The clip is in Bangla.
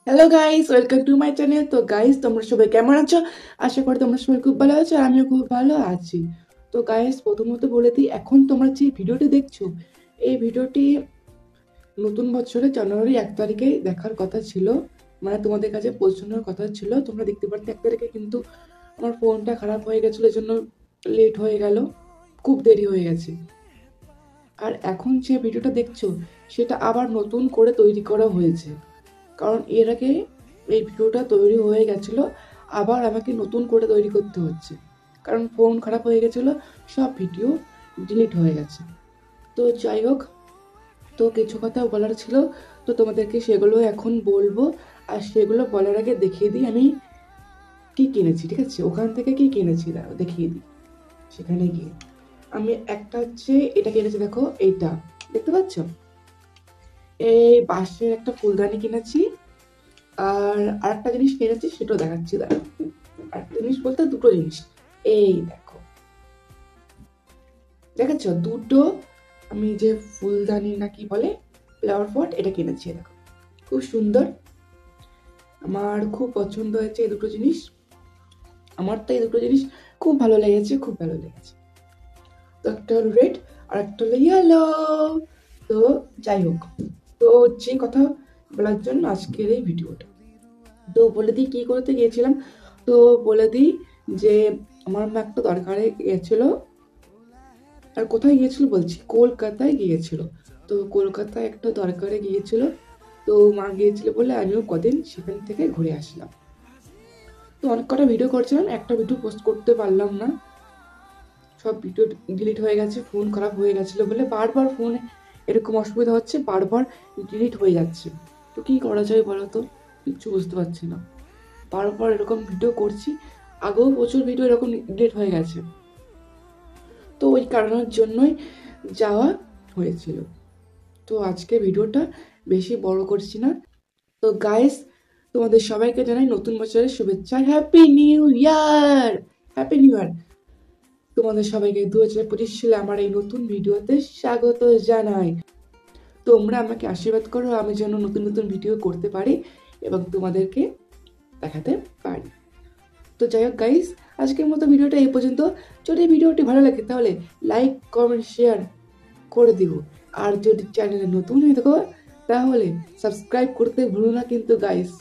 Hello guys, welcome to my channel. তো গাইস, তোমরা সবাই কেমন আছো? আশা করি তোমরা সবাই খুব ভালো আছো আর আমিও খুব ভালো আছি। তো গাইস, প্রথমত বলে দিই, এখন তোমরা যে ভিডিওটি দেখছো, এই ভিডিওটি নতুন বছরে জানুয়ারি 1 তারিখে দেখার কথা ছিল, মানে তোমাদের কাছে পৌঁছানোর কথা ছিল। তোমরা দেখতে পারতে 1 তারিখে, কিন্তু আমার ফোনটা খারাপ হয়ে গেছিলো, এর জন্য লেট হয়ে গেল, খুব দেরি হয়ে গেছে। আর এখন যে ভিডিওটা দেখছো, সেটা আবার নতুন করে তৈরি করা হয়েছে, কারণ এর আগে এই ভিডিওটা তৈরি হয়ে গেছিলো, আবার আমাকে নতুন করে তৈরি করতে হচ্ছে, কারণ ফোন খারাপ হয়ে গেছিলো, সব ভিডিও ডিলিট হয়ে গেছে। তো যাই হোক, তো কিছু কথা বলার ছিল, তো তোমাদেরকে সেগুলো এখন বলবো। আর সেগুলো বলার আগে দেখিয়ে দিই আমি কি কিনেছি, ঠিক আছে? ওখান থেকে কি কিনেছি দাঁড়াও দেখিয়ে দিই। সেখানে গিয়ে আমি একটা হচ্ছে এটা কিনেছি, দেখো এইটা, দেখতে পাচ্ছ? এই বাঁশের একটা ফুলদানি কিনেছি। আর আরেকটা জিনিস কিনেছি, সেটাও দেখাচ্ছি দাঁড়াও। আরেকটা জিনিস বলতে দুটো জিনিস, এই দেখো, দেখেছো দুটো, আমি যে ফুলদানি না কি বলে, ফ্লাওয়ার পট, এটা কিনেছি। দেখো, খুব সুন্দর, আমার খুব পছন্দ হয়েছে এই দুটো জিনিস। আমার তো এই দুটো জিনিস খুব ভালো লেগেছে, খুব ভালো লেগেছে। তো একটা হলো রেড আর একটা হলো ইয়েলো। তো যাই হোক, তো যে কথা বলার জন্য আজকের এই ভিডিওটা, তো বলে দিই কি করতে গিয়েছিলাম। তো বলে দিই যে আমার মা একটা দরকারে গিয়েছিল। আর কোথায় গিয়েছিল বলছি, কলকাতায় গিয়েছিল। তো কলকাতায় একটা দরকারে গিয়েছিল, তো মা গিয়েছিল বলে আমিও কদিন সেখান থেকে ঘুরে আসলাম। তো অনেক কটা ভিডিও করছিলাম, একটা ভিডিও পোস্ট করতে পারলাম না, সব ভিডিও ডিলিট হয়ে গেছে, ফোন খারাপ হয়ে গেছিলো বলে। বারবার ফোনে এরকম অসুবিধা হচ্ছে, বারবার ডিলিট হয়ে যাচ্ছে। তো কি করা যায় বলো তো, কিচ্ছু বুঝতে পারছি না। বারবার এরকম ভিডিও করছি, আগেও প্রচুর ভিডিও এরকম ডিলিট হয়ে গেছে। তো ওই কারণের জন্যই যাওয়া হয়েছিল। তো আজকে ভিডিওটা বেশি বড় করছি না। তো গাইস, তোমাদের সবাইকে জানাই নতুন বছরের শুভেচ্ছা, happy new year, happy new year. তোমাদের সবাইকে 2025 সালে আমার এই নতুন ভিডিওতে স্বাগত জানাই। তোমরা আমাকে আশীর্বাদ করো, আমি যেন নতুন নতুন ভিডিও করতে পারি এবং তোমাদেরকে দেখাতে পারি। তো যাই হোক গাইস, আজকের মতো ভিডিওটা এই পর্যন্ত। যদি ভিডিওটি ভালো লাগে তাহলে লাইক, কমেন্ট, শেয়ার করে দিও। আর যদি চ্যানেলে নতুন হয়ে থাকো তাহলে সাবস্ক্রাইব করতে ভুলো না কিন্তু গাইস।